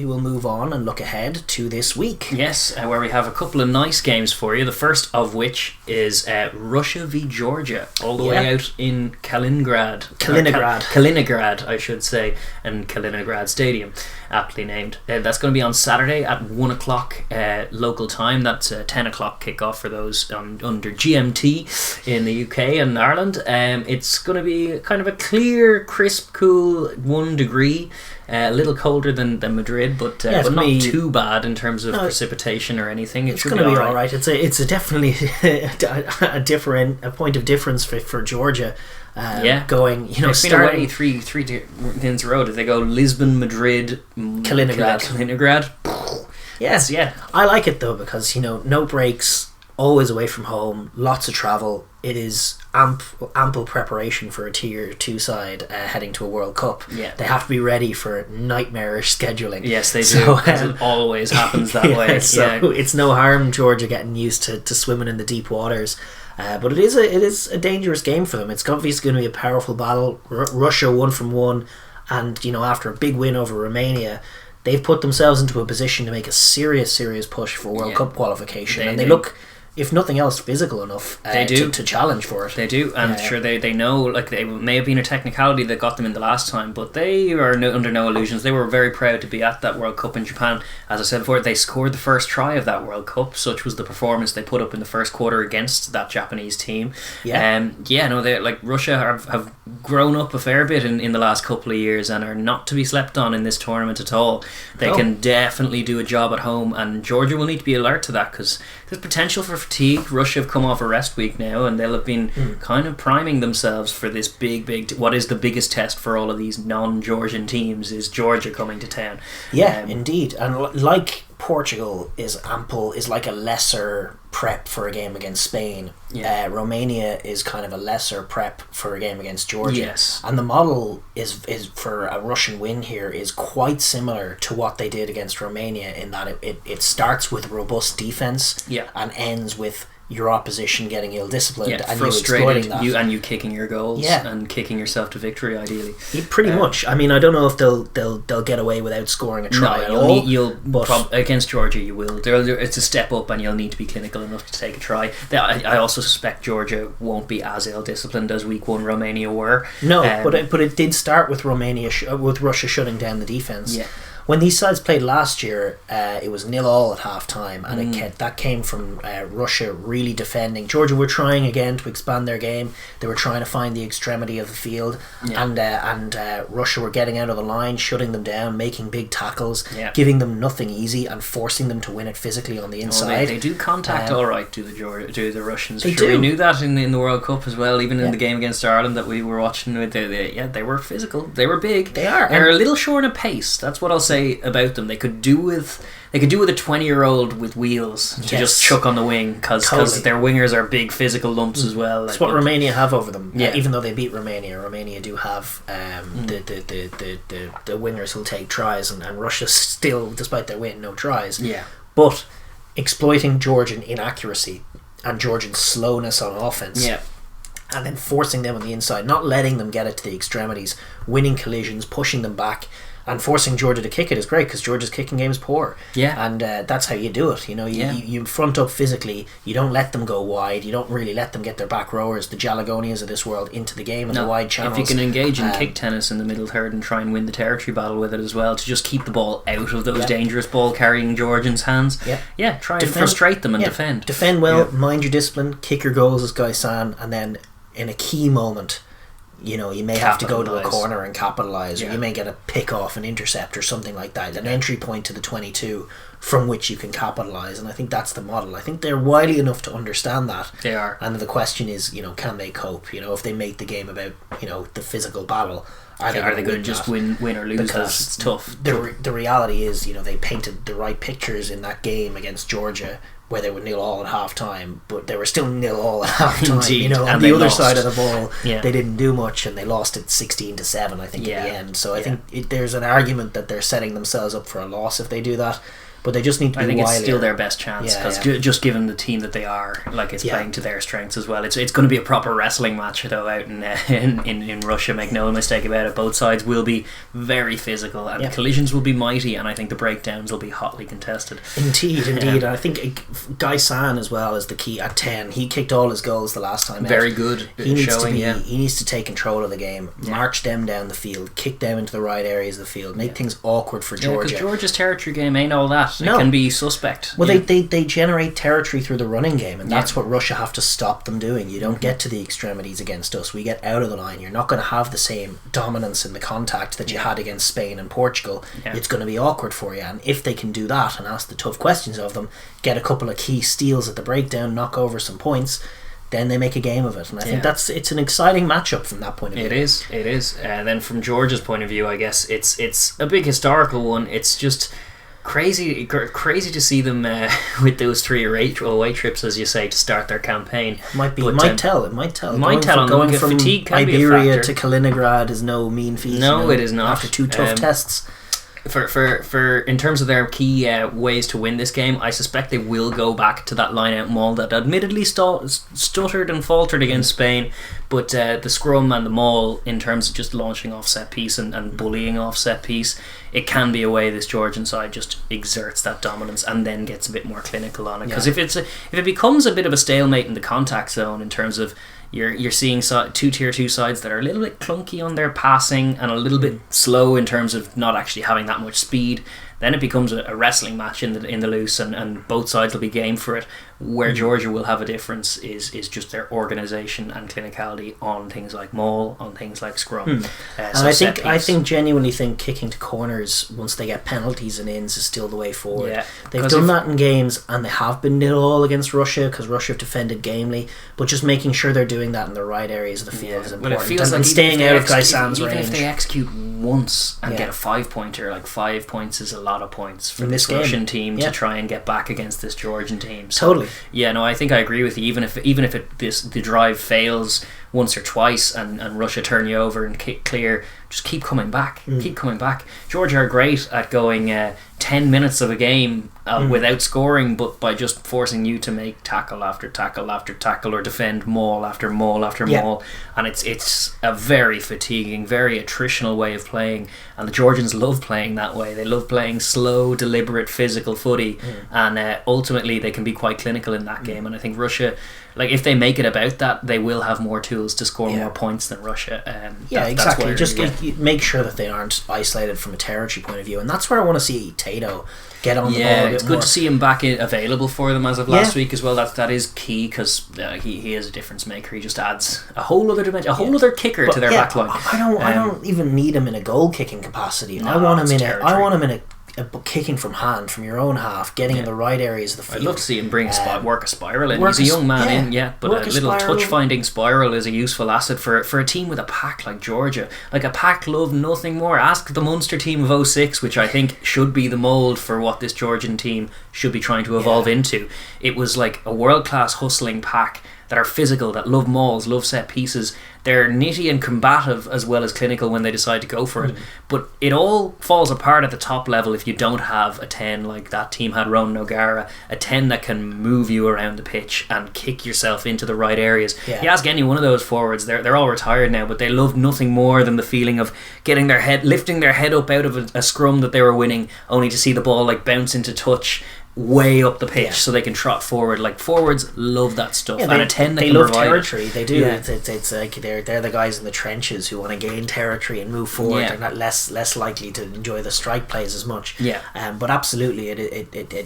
we will move on and look ahead to this week. Yes, where we have a couple of nice games for you. The first of which is Russia v Georgia, all the way out in Kalinigrad, I should say, and Kalinigrad Stadium, aptly named. That's going to be on Saturday at 1 o'clock local time. That's a 10 o'clock kickoff for those under GMT in the UK and Ireland. It's going to be kind of a clear, crisp, cool 1 degree. A little colder than Madrid, but not too bad in terms of precipitation or anything. It's going to be all right. It's a definitely a point of difference for Georgia. Going, starting away three in a row. Did they go Lisbon, Madrid, Kaliningrad? Yes, yeah. I like it though because no breaks, always away from home, lots of travel. It is ample preparation for a tier 2 side heading to a World Cup. Yeah. They have to be ready for nightmarish scheduling. Yes, they do. It always happens that way. So it's no harm Georgia getting used to swimming in the deep waters. But it is a dangerous game for them. It's obviously going to be a powerful battle. Russia 1 from 1, and after a big win over Romania, they've put themselves into a position to make a serious push for World Cup qualification. They look, if nothing else, physical enough to challenge for it. They do, and sure, they know, like, they may have been a technicality that got them in the last time, but they are under no illusions. They were very proud to be at that World Cup in Japan. As I said before, they scored the first try of that World Cup. Such was the performance they put up in the first quarter against that Japanese team. They like Russia have grown up a fair bit in the last couple of years and are not to be slept on in this tournament at all. They can definitely do a job at home, and Georgia will need to be alert to that because there's potential for fatigue. Russia have come off a rest week now, and they'll have been kind of priming themselves for this big what is the biggest test for all of these non-Georgian teams, is Georgia coming to town. Indeed. And like Portugal is like a lesser prep for a game against Spain. Romania is kind of a lesser prep for a game against Georgia. And the model is for a Russian win here is quite similar to what they did against Romania, in that it starts with robust defense and ends with your opposition getting ill-disciplined and frustrated, you exploiting that. You kicking your goals and kicking yourself to victory, ideally. Pretty much. I mean, I don't know if they'll get away without scoring a try at all. Against Georgia you will. It's a step up, and you'll need to be clinical enough to take a try. I also suspect Georgia won't be as ill-disciplined as week 1 Romania were. No, but it did start with with Russia shutting down the defence. When these sides played last year, it was 0-0 at half time, and that came from Russia really defending. Georgia were trying again to expand their game. They were trying to find the extremity of the field, and Russia were getting out of the line, shutting them down, making big tackles, giving them nothing easy, and forcing them to win it physically on the inside. They do contact all right, do the Russians. They do. We knew that in the World Cup as well, even in the game against Ireland that we were watching. They were physical. They were big. They are. They're a little short of pace. That's what I'll say about them. They could do with a 20-year-old with wheels to just chuck on the wing, because their wingers are big physical lumps as well. That's what Romania have over them. Even though they beat Romania do have the wingers who'll take tries, and Russia still, despite their win, no tries. But exploiting Georgian inaccuracy and Georgian slowness on offense, and then forcing them on the inside, not letting them get it to the extremities, winning collisions, pushing them back, and forcing Georgia to kick it is great, because Georgia's kicking game is poor. And that's how you do it. You front up physically. You don't let them go wide. You don't really let them get their back rowers, the Jalagonians of this world, into the game in the wide channels. If you can engage in kick tennis in the middle third and try and win the territory battle with it as well, to just keep the ball out of those dangerous ball carrying Georgians' hands. Try and frustrate them and defend. Defend well, mind your discipline, kick your goals as Guy San, and then in a key moment, you may have to go to a corner and capitalise, or you may get a pick off, an intercept or something like that, an entry point to the 22 from which you can capitalise. And I think that's the model. I think they're wily enough to understand that. They are. And the question is, can they cope? If they make the game about the physical battle, are they going to just win or lose? Because it's tough. The reality is, they painted the right pictures in that game against Georgia, where they were 0-0 at half time, but they were still 0-0 at half time. Indeed. On and the other lost. side of the ball, they didn't do much, and they lost it 16-7, I think, in the end. So I think there's an argument that they're setting themselves up for a loss if they do that. but they just need to be I think wilier. it's still their best chance, because just given the team that they are, like, it's playing to their strengths as well. It's going to be a proper wrestling match though out in Russia, make no mistake about it. Both sides will be very physical, and the collisions will be mighty, and I think the breakdowns will be hotly contested. Indeed. And I think Guy San as well is the key at 10. He kicked all his goals the last time out. Very good he needs to take control of the game, march them down the field, kick them into the right areas of the field, make things awkward for Georgia. Because Georgia's territory game ain't all that. No. It can be suspect. Well, they generate territory through the running game, and that's what Russia have to stop them doing. You don't get to the extremities against us. We get out of the line. You're not going to have the same dominance in the contact that you had against Spain and Portugal. It's going to be awkward for you, and if they can do that and ask the tough questions of them, get a couple of key steals at the breakdown, knock over some points, then they make a game of it. And I think it's an exciting matchup from that point of view. It is. Then from Georgia's point of view, I guess it's a big historical one. It's just crazy to see them with those 3 away trips, as you say, to start their campaign. It might tell. Going from fatigue can Iberia to Kaliningrad is no mean feat. No, it is not. After 2 tough tests. For in terms of their key ways to win this game, I suspect they will go back to that line-out maul that admittedly stuttered and faltered against Spain, but the scrum and the maul, in terms of just launching off set piece and bullying off set piece, it can be a way this Georgian side just exerts that dominance and then gets a bit more clinical on it. Because if it becomes a bit of a stalemate in the contact zone, in terms of you're seeing 2 tier 2 sides that are a little bit clunky on their passing and a little bit slow in terms of not actually having that much speed, then it becomes a wrestling match in the loose, and both sides will be game for it. Where Georgia will have a difference is just their organisation and clinicality on things like maul, on things like scrum. And I genuinely think kicking to corners once they get penalties and ins is still the way forward. They've done that in games, and they have been 0-0 against Russia because Russia have defended gamely, but just making sure they're doing that in the right areas of the field is important. Well, it feels like staying out of Guy San's range. Even if they execute once and get a 5-pointer, like 5 points is a lot of points for this Russian team to try and get back against this Georgian team. So, totally. Yeah, no, I think I agree with you. Even if the drive fails once or twice and Russia turn you over and kick clear, just keep coming back. Keep coming back. Georgia are great at going 10 minutes of a game without scoring, but by just forcing you to make tackle after tackle after tackle, or defend maul after maul after maul, and it's a very fatiguing, very attritional way of playing, and the Georgians love playing that way. They love playing slow, deliberate, physical footy, and ultimately they can be quite clinical in that game. And I think Russia, like, if they make it about that, they will have more tools to score more points than Russia. Exactly. Just make sure that they aren't isolated from a territory point of view, and that's where I want to see Tato get on the ball a bit it's more. Good to see him back available for them as of last week as well. That is key, because he is a difference maker. He just adds a whole other dimension, a whole other kicker to their back line. I don't even need him in a goal kicking capacity. I want him in a kicking from hand, from your own half, getting in the right areas of the field. I'd love to see him work a spiral in. He's a young man but a little touch-finding spiral is a useful asset for a team with a pack like Georgia. Like, a pack love nothing more. Ask the Munster team of 06, which I think should be the mould for what this Georgian team should be trying to evolve into. It was like a world-class hustling pack that are physical, that love mauls, love set pieces. They're nitty and combative as well as clinical when they decide to go for it. But it all falls apart at the top level if you don't have a 10 like that team had Ronan O'Gara, a 10 that can move you around the pitch and kick yourself into the right areas. You ask any one of those forwards, they're all retired now, but they love nothing more than the feeling of lifting their head up out of a scrum that they were winning, only to see the ball like bounce into touch way up the pitch so they can trot forward. Like, forwards love that stuff, and a 10 that they can love provide territory. They do. It's like they're the guys in the trenches who want to gain territory and move forward. They're not less likely to enjoy the strike plays as much. But absolutely,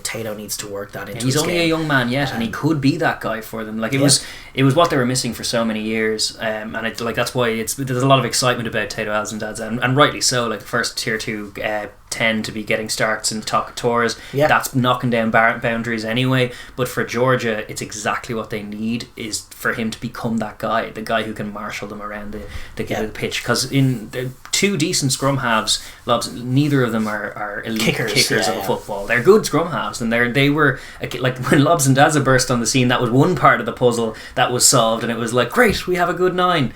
Tato needs to work that into. He's his only game. a young man yet, and he could be that guy for them. Like, it was what they were missing for so many years, and that's why there's a lot of excitement about Tato Alzandadze, and rightly so. Like, the first tier 2 10 to be getting starts in top tours, that's knocking down boundaries anyway. But for Georgia, it's exactly what they need, is for him to become that guy, the guy who can marshal them around the pitch. Because in the 2 decent scrum halves, neither of them are elite kickers of a football. They're good scrum halves, and they were like, when Lobs and Daza burst on the scene, that was one part of the puzzle that was solved, and it was like, great, we have a good 9.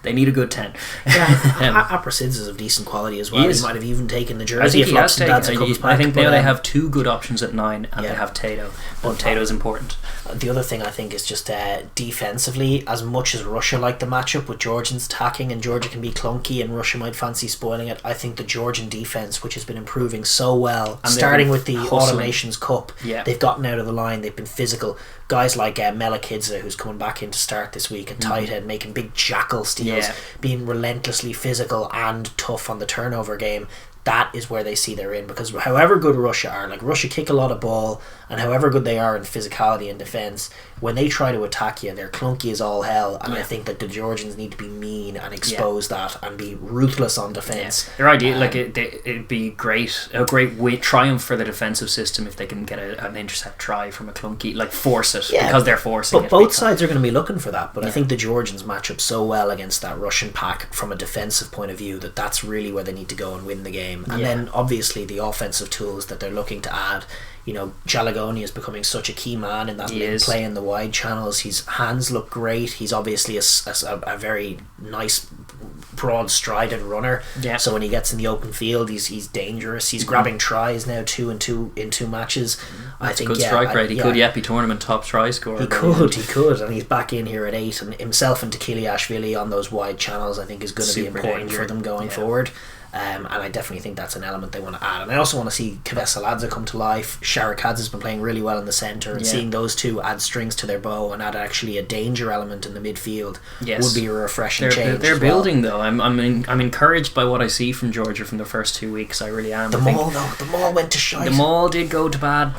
They need a good 10. Yeah, Aprasidze is of decent quality as well. He might have even taken the jersey. I think now they have two good options at 9, and they have Tato. But Tato's important. The other thing I think is just defensively, as much as Russia like the matchup with Georgians attacking and Georgia can be clunky and Russia might fancy spoiling it, I think the Georgian defence, which has been improving so well, and starting with the Autumn Nations Cup, they've gotten out of the line, they've been physical. Guys like Melakidze, who's coming back in to start this week, and Tighthead making big jackal steals, being relentlessly physical and tough on the turnover game. That is where they see they're in, because however good Russia are, like Russia kick a lot of ball, and however good they are in physicality and defence, when they try to attack you, they're clunky as all hell, and I think that the Georgians need to be mean and expose that and be ruthless on defence. Their idea, it'd be a great triumph for the defensive system if they can get an intercept try from a clunky, like force it, because they're forcing it. But both sides are going to be looking for that, but I think the Georgians match up so well against that Russian pack from a defensive point of view that that's really where they need to go and win the game. And then obviously the offensive tools that they're looking to add. You know, Jalagoni is becoming such a key man in that play in the wide channels. His hands look great. He's obviously a very nice, broad strided runner. Yeah. So when he gets in the open field, he's dangerous. He's grabbing tries now, 2 in 2 matches. I think good strike rate. He could be tournament top try scorer. He could, and he's back in here at 8. And himself and Tekiliashvili on those wide channels, I think, is going to be important for them going forward. And I definitely think that's an element they want to add. And I also want to see Kvesaladze come to life. Sharakadze has been playing really well in the centre, and seeing those two add strings to their bow and add actually a danger element in the midfield would be a refreshing change. They're building though. I'm encouraged by what I see from Georgia from the first 2 weeks. I really am. The Maul went to shite. The Maul did go to bad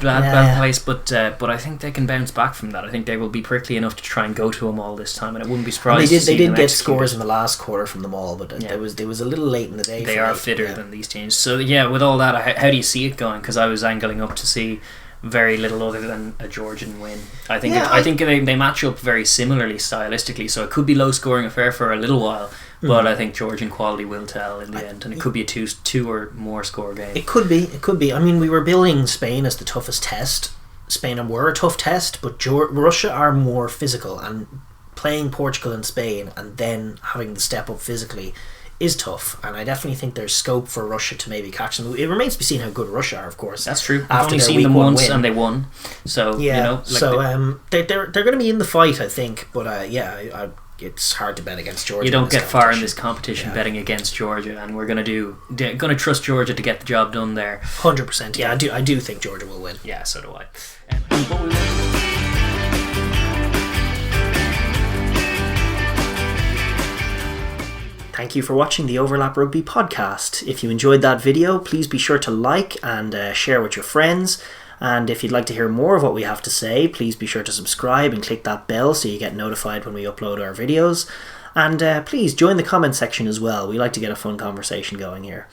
place, but I think they can bounce back from that. I think they will be prickly enough to try and go to them all this time, and it wouldn't be surprised. They did get scores in the last quarter from the Maul, but there was a little late in the day. They are fitter than these teams. So with all that, how do you see it going? Because I was angling up to see very little other than a Georgian win. I think they match up very similarly stylistically, so it could be low scoring affair for a little while, but I think Georgian quality will tell in the end, and it could be a two or more score game. It could be. I mean, we were billing Spain as the toughest test. Spain were a tough test, but Russia are more physical, and playing Portugal and Spain and then having to step up physically is tough, and I definitely think there's scope for Russia to maybe catch them. It remains to be seen how good Russia are, of course. That's true. I've only seen them once and they won. So they're going to be in the fight, I think. But it's hard to bet against Georgia. You don't get far in this competition betting against Georgia, and we're going to trust Georgia to get the job done there. 100%. Yeah, I do think Georgia will win. Yeah, so do I. Thank you for watching the Overlap Rugby podcast. If you enjoyed that video, please be sure to like and share with your friends. And if you'd like to hear more of what we have to say, please be sure to subscribe and click that bell so you get notified when we upload our videos. And please join the comment section as well. We like to get a fun conversation going here.